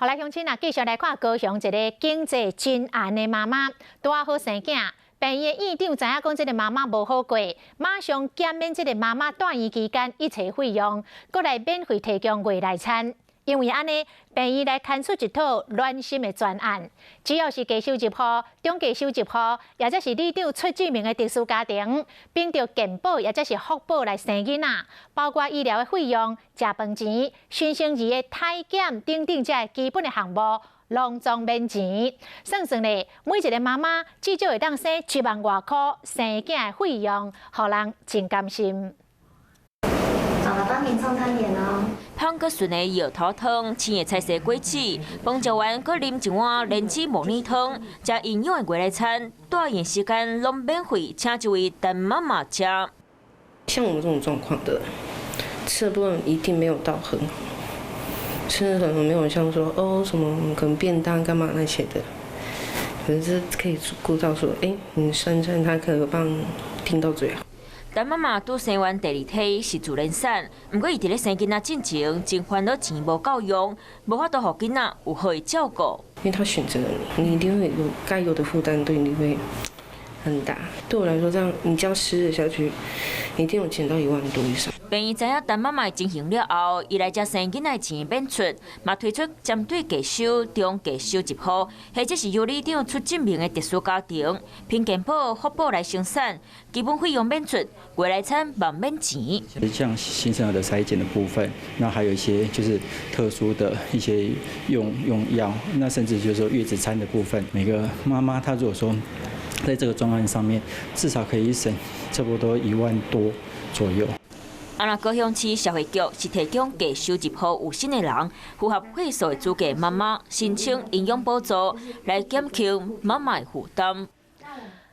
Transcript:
好来，乡亲啊，继续来看高雄一个经济真严的妈妈，拄好生囝，病院院长知影讲，这个妈妈无好过，马上减免这个妈妈住院期间一切费用，搁来免费提供未来餐。因为安尼，病院来牵出一套暖心的专案，只要是低收入户、中低收入户，或者是里长出证明的特殊家庭，并着健保或者是福保来生囡仔，包括医疗的费用、食饭钱、新生儿的体检等等这基本的项目，拢总免钱。算咧，每一个妈妈至少会当省1万外块生囝的费用，互人真甘心。好了，帮您冲汤点哦。香葛顺的药头汤，青的菜色粿子，饭食完搁啉一碗莲子模拟汤，加营养的未来餐，住院时间拢免费，请一位陈妈妈吃。像我们这种状况的，吃的部分一定没有到很好，吃的可能没有像说什么可能便当干嘛那些的，可是可以顾到说，你3餐他可以帮听到最好。陈妈妈拄生完第2胎是自然产，不过伊伫咧生囡仔之前，真烦恼钱无够用，无法度互囡仔有好的照顾。因为他选择了你，你一定会有该有的负担，对你会很大。对我来说，这样你这样施日下去，一定有钱到1万多以上。病院知影陈妈妈的情形了后，伊来遮生囡仔钱免出，嘛推出针对低收、中低收入户，或者是由里长出证明的特殊家庭，凭健保、福保来生产，基本费用免出，未来餐嘛免钱。像新生儿的筛检的部分，那还有一些就是特殊的一些用药，那甚至就是说月子餐的部分，每个妈妈她如果说在这个专案上面，至少可以省差不多1万多左右。高雄市社会局是提供低收入户有薪的人，符合配数的资格妈妈申请营养补助，来减轻妈妈的负担。